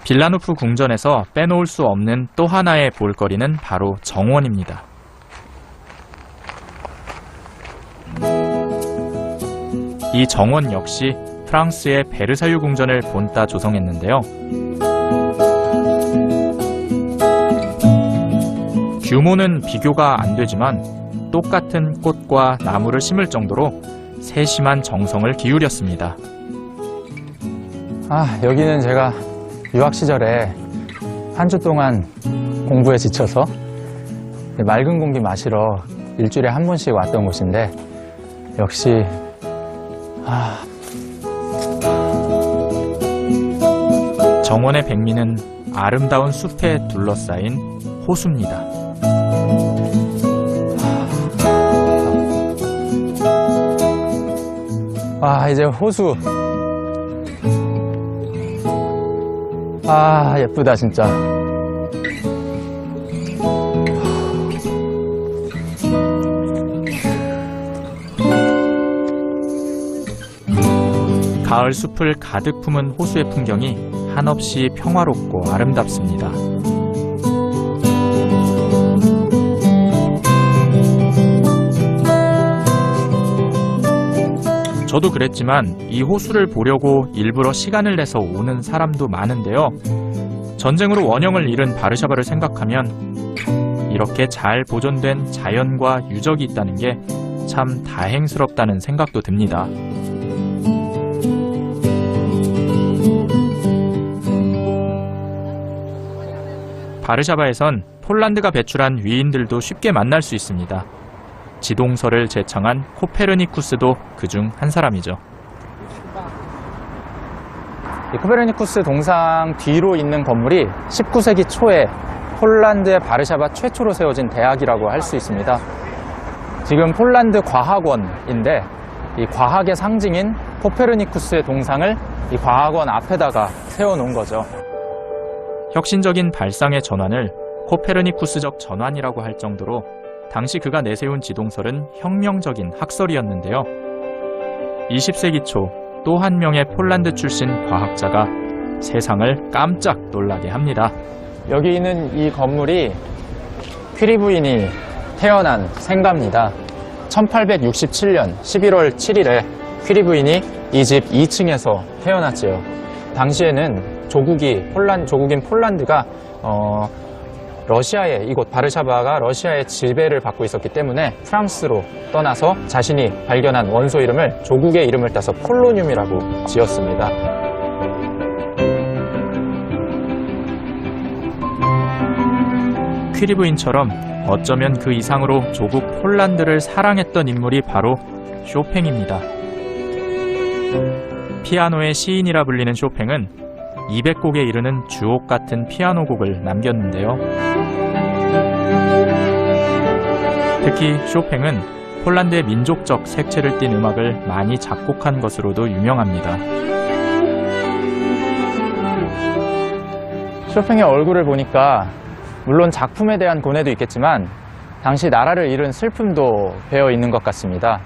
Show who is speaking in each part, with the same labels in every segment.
Speaker 1: 빌라누프 궁전에서 빼놓을 수 없는 또 하나의 볼거리는 바로 정원입니다. 이 정원 역시 프랑스의 베르사유 궁전을 본따 조성했는데요. 규모는 비교가 안 되지만 똑같은 꽃과 나무를 심을 정도로 세심한 정성을 기울였습니다.
Speaker 2: 여기는 제가 유학 시절에 한 주 동안 공부에 지쳐서 맑은 공기 마시러 일주일에 한 번씩 왔던 곳인데 역시
Speaker 1: 정원의 백미는 아름다운 숲에 둘러싸인 호수입니다.
Speaker 2: 이제 호수. 예쁘다 진짜.
Speaker 1: 가을 숲을 가득 품은 호수의 풍경이 한없이 평화롭고 아름답습니다. 저도 그랬지만 이 호수를 보려고 일부러 시간을 내서 오는 사람도 많은데요. 전쟁으로 원형을 잃은 바르샤바를 생각하면 이렇게 잘 보존된 자연과 유적이 있다는 게 참 다행스럽다는 생각도 듭니다. 바르샤바에선 폴란드가 배출한 위인들도 쉽게 만날 수 있습니다. 지동설을 제창한 코페르니쿠스도 그중 한 사람이죠.
Speaker 2: 이 코페르니쿠스 동상 뒤로 있는 건물이 19세기 초에 폴란드의 바르샤바 최초로 세워진 대학이라고 할 수 있습니다. 지금 폴란드 과학원인데 이 과학의 상징인 코페르니쿠스의 동상을 이 과학원 앞에다가 세워놓은 거죠.
Speaker 1: 혁신적인 발상의 전환을 코페르니쿠스적 전환이라고 할 정도로 당시 그가 내세운 지동설은 혁명적인 학설이었는데요. 20세기 초 또 한 명의 폴란드 출신 과학자가 세상을 깜짝 놀라게 합니다.
Speaker 2: 여기 있는 이 건물이 퀴리 부인이 태어난 생가입니다. 1867년 11월 7일에 퀴리 부인이 이 집 2층에서 태어났지요. 당시에는 조국인 폴란드가 러시아의 이곳 바르샤바가 러시아의 지배를 받고 있었기 때문에 프랑스로 떠나서 자신이 발견한 원소 이름을 조국의 이름을 따서 폴로늄이라고 지었습니다.
Speaker 1: 퀴리 부인처럼 어쩌면 그 이상으로 조국 폴란드를 사랑했던 인물이 바로 쇼팽입니다. 피아노의 시인이라 불리는 쇼팽은 200곡에 이르는 주옥 같은 피아노 곡을 남겼는데요. 특히 쇼팽은 폴란드의 민족적 색채를 띤 음악을 많이 작곡한 것으로도 유명합니다.
Speaker 2: 쇼팽의 얼굴을 보니까 물론 작품에 대한 고뇌도 있겠지만 당시 나라를 잃은 슬픔도 배어 있는 것 같습니다.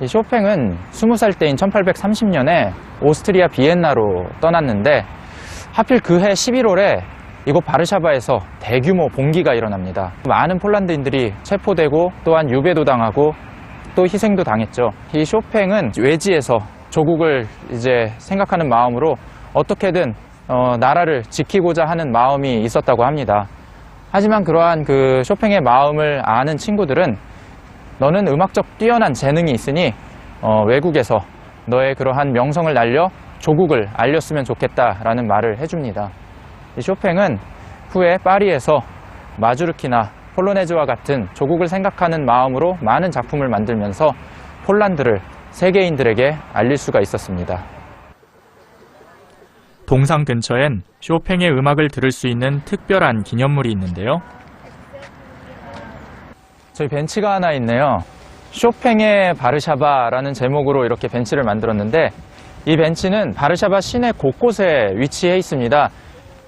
Speaker 2: 이 쇼팽은 20살 때인 1830년에 오스트리아 비엔나로 떠났는데 하필 그해 11월에 이곳 바르샤바에서 대규모 봉기가 일어납니다. 많은 폴란드인들이 체포되고 또한 유배도 당하고 또 희생도 당했죠. 이 쇼팽은 외지에서 조국을 이제 생각하는 마음으로 어떻게든 나라를 지키고자 하는 마음이 있었다고 합니다. 하지만 그러한 그 쇼팽의 마음을 아는 친구들은 너는 음악적 뛰어난 재능이 있으니 외국에서 너의 그러한 명성을 날려 조국을 알렸으면 좋겠다라는 말을 해줍니다. 이 쇼팽은 후에 파리에서 마주르키나 폴로네즈와 같은 조국을 생각하는 마음으로 많은 작품을 만들면서 폴란드를 세계인들에게 알릴 수가 있었습니다.
Speaker 1: 동상 근처엔 쇼팽의 음악을 들을 수 있는 특별한 기념물이 있는데요.
Speaker 2: 저희 벤치가 하나 있네요. 쇼팽의 바르샤바라는 제목으로 이렇게 벤치를 만들었는데 이 벤치는 바르샤바 시내 곳곳에 위치해 있습니다.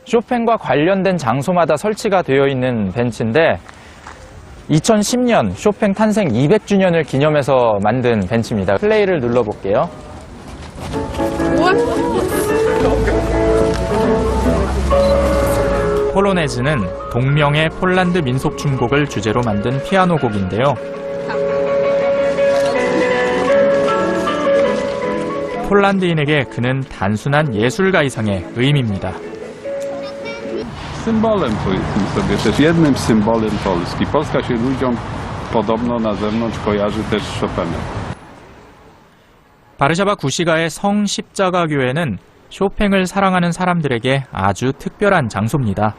Speaker 2: 쇼팽과 관련된 장소마다 설치가 되어 있는 벤치인데 2010년 쇼팽 탄생 200주년을 기념해서 만든 벤치입니다. 플레이를 눌러볼게요.
Speaker 1: 폴로네즈는 동명의 폴란드 민속춤곡을 주제로 만든 피아노 곡인데요. 폴란드인에게 그는 단순한 예술가 이상의 의미입니다.
Speaker 3: Symbolem powiedzmy sobie, też jednym z symbolem Polski. Polska się ludziom podobno na zewnątrz kojarzy też z Chopinem.
Speaker 1: 바르샤바 구시가의 성 십자가 교회는 쇼팽을 사랑하는 사람들에게 아주 특별한 장소입니다.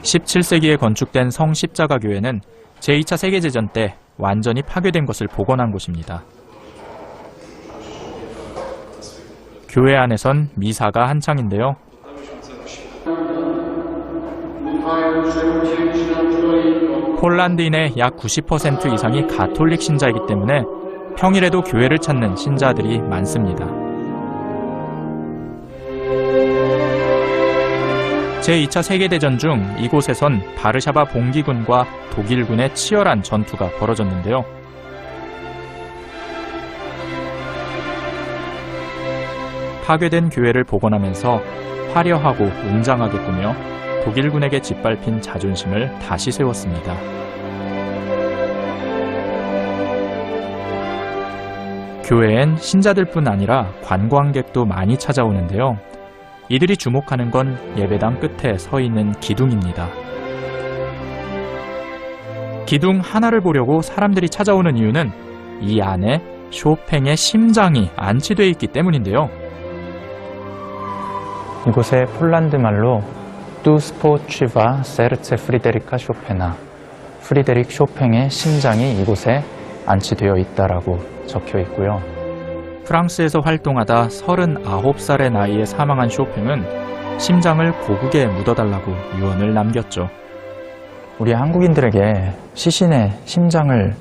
Speaker 1: (17세기에) 건축된 성 십자가 교회는 제2차 세계대전 때 완전히 파괴된 것을 복원한 곳입니다. 교회 안에선 미사가 한창인데요. 폴란드인의 약 90% 이상이 가톨릭 신자이기 때문에 평일에도 교회를 찾는 신자들이 많습니다. 제2차 세계대전 중 이곳에선 바르샤바 봉기군과 독일군의 치열한 전투가 벌어졌는데요. 파괴된 교회를 복원하면서 화려하고 웅장하게 꾸며 독일군에게 짓밟힌 자존심을 다시 세웠습니다. 교회엔 신자들뿐 아니라 관광객도 많이 찾아오는데요. 이들이 주목하는 건 예배당 끝에 서 있는 기둥입니다. 기둥 하나를 보려고 사람들이 찾아오는 이유는 이 안에 쇼팽의 심장이 안치되어 있기 때문인데요.
Speaker 2: 이곳의 폴란드 말로 두 스포츠바 세르체 프리데리카 쇼페나, 프리데릭 쇼팽의 심장이 이곳에 안치되어 있다라고 적혀 있고요.
Speaker 1: 프랑스에서 활동하다 39살의 나이에 사망한 쇼팽은 심장을 고국에 묻어달라고 유언을 남겼죠.
Speaker 2: 우리 한국인들에게 시신의 심장을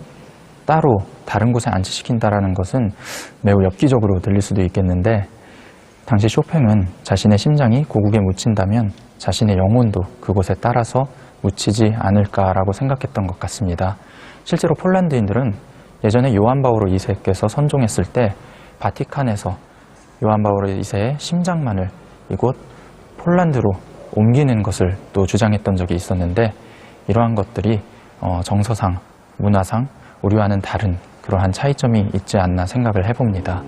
Speaker 2: 따로 다른 곳에 안치시킨다라는 것은 매우 엽기적으로 들릴 수도 있겠는데, 당시 쇼팽은 자신의 심장이 고국에 묻힌다면 자신의 영혼도 그곳에 따라서 묻히지 않을까라고 생각했던 것 같습니다. 실제로 폴란드인들은 예전에 요한 바오로 2세께서 선종했을 때 바티칸에서 요한 바오로 2세의 심장만을 이곳 폴란드로 옮기는 것을 또 주장했던 적이 있었는데, 이러한 것들이 정서상, 문화상 우리와는 다른 그러한 차이점이 있지 않나 생각을 해봅니다.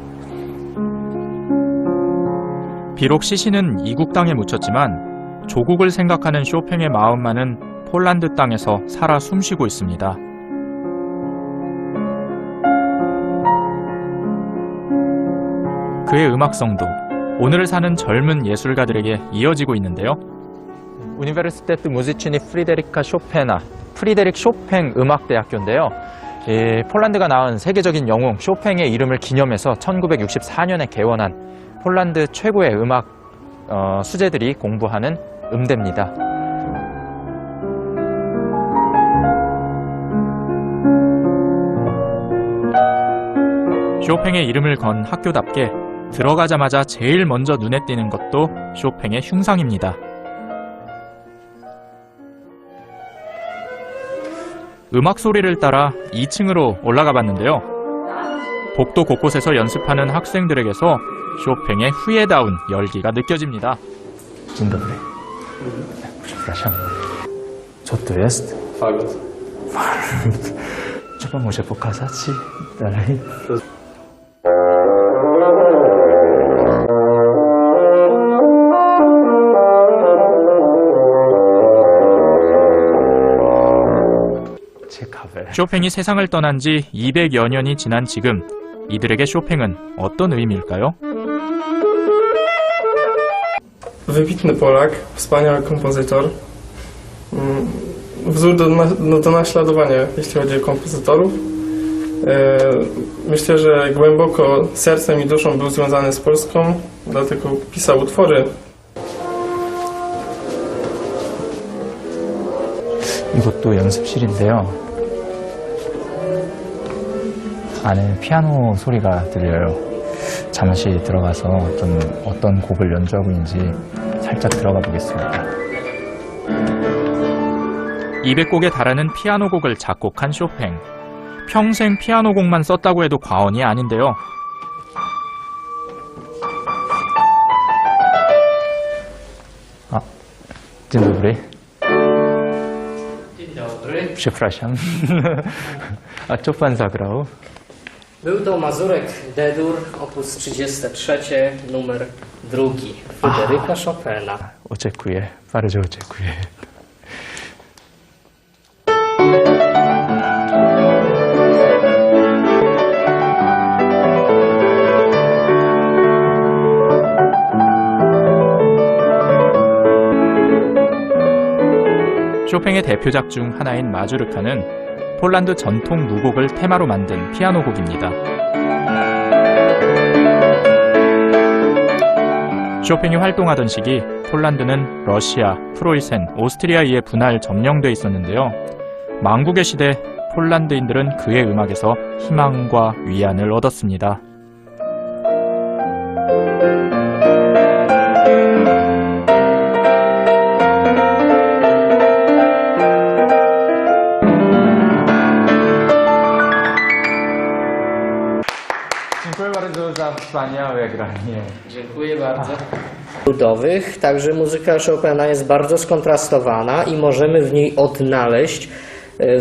Speaker 1: 비록 시신은 이국 땅에 묻혔지만 조국을 생각하는 쇼팽의 마음만은 폴란드 땅에서 살아 숨쉬고 있습니다. 그의 음악성도 오늘을 사는 젊은 예술가들에게 이어지고 있는데요.
Speaker 2: 우니베르시테트 무지치니 프리데리카 쇼페나, 프리데릭 쇼팽 음악대학교인데요. 폴란드가 낳은 세계적인 영웅 쇼팽의 이름을 기념해서 1964년에 개원한 폴란드 최고의 음악 수재들이 공부하는 음대입니다.
Speaker 1: 쇼팽의 이름을 건 학교답게 들어가자마자 제일 먼저 눈에 띄는 것도 쇼팽의 흉상입니다. 음악 소리를 따라 2층으로 올라가 봤는데요. 복도 곳곳에서 연습하는 학생들에게서 쇼팽의 후예다운 열기가 느껴집니다.
Speaker 2: Dzień dobry. Przepraszam. Co to jest?
Speaker 3: Fagot.
Speaker 2: Czy pan może pokazać dalej? ciekawe.
Speaker 1: 쇼팽이 세상을 떠난 지 200여 년이 지난 지금 이들에게 쇼팽은 어떤 의미일까요?
Speaker 4: Wybitny Polak, wspaniały kompozytor. Wzór do naśladowania, jeśli chodzi o kompozytorów. Myślę, że głęboko sercem i duszą był związany z Polską, dlatego pisał utwory.
Speaker 2: 이것도 연습실인데요. 안에 피아노 소리가 들려요. 잠시 들어가서 어떤 곡을 연주하고 있는지 살짝 들어가 보겠습니다.
Speaker 1: 200곡에 달하는 피아노 곡을 작곡한 쇼팽. 평생 피아노 곡만 썼다고 해도 과언이 아닌데요.
Speaker 2: Dzień dobry.
Speaker 5: Dzień dobry.
Speaker 2: Przepraszam. A co pan zagrał?
Speaker 5: Był to Mazurek D-dur, opus 33, numer 2, Fryderyka Chopina.
Speaker 2: Oczekuję, bardzo oczekuję.
Speaker 1: 쇼팽의 대표작 중 하나인 마주르카는 폴란드 전통 무곡을 테마로 만든 피아노 곡입니다. 쇼팽이 활동하던 시기 폴란드는 러시아, 프로이센, 오스트리아에 분할 점령돼 있었는데요. 망국의 시대 폴란드인들은 그의 음악에서 희망과 위안을 얻었습니다.
Speaker 2: Dziękuję bardzo za wspaniałe granie.
Speaker 5: Dziękuję bardzo. Ludowych, także muzyka Chopina jest bardzo skontrastowana i możemy w niej odnaleźć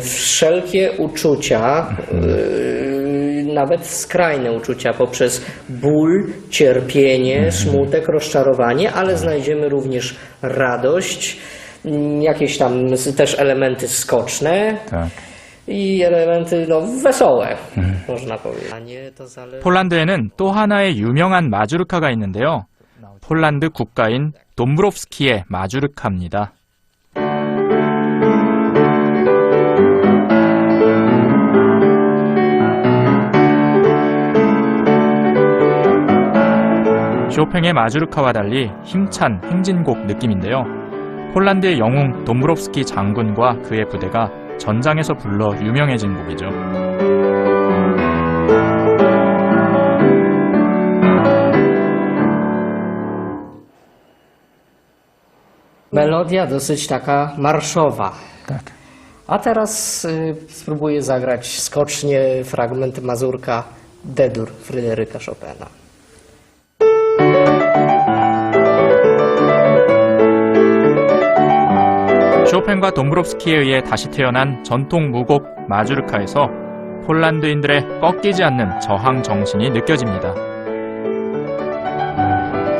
Speaker 5: wszelkie uczucia, nawet skrajne uczucia, poprzez ból, cierpienie, smutek, rozczarowanie, ale znajdziemy również radość, jakieś tam też elementy skoczne.
Speaker 2: Tak.
Speaker 5: I elementy wesołe, można powiedzieć. A nie, to zależy...
Speaker 1: 폴란드에는 또 하나의 유명한 마주르카가 있는데요. 폴란드 국가인 돔브로프스키의 마주르카입니다. 쇼팽의 마주르카와 달리 힘찬 행진곡 느낌인데요. 폴란드의 영웅 돔브로프스키 장군과 그의 부대가 전장에서 불러 유명해진 곡이죠.
Speaker 5: Melodia dosyć taka marszowa.
Speaker 2: Tak.
Speaker 5: A teraz spróbuję zagrać skocznie fragment Mazurka D-dur Fryderyka Chopina.
Speaker 1: 쇼팽과 돔브롭스키에 의해 다시 태어난 전통 무곡 마주르카에서 폴란드인들의 꺾이지 않는 저항 정신이 느껴집니다.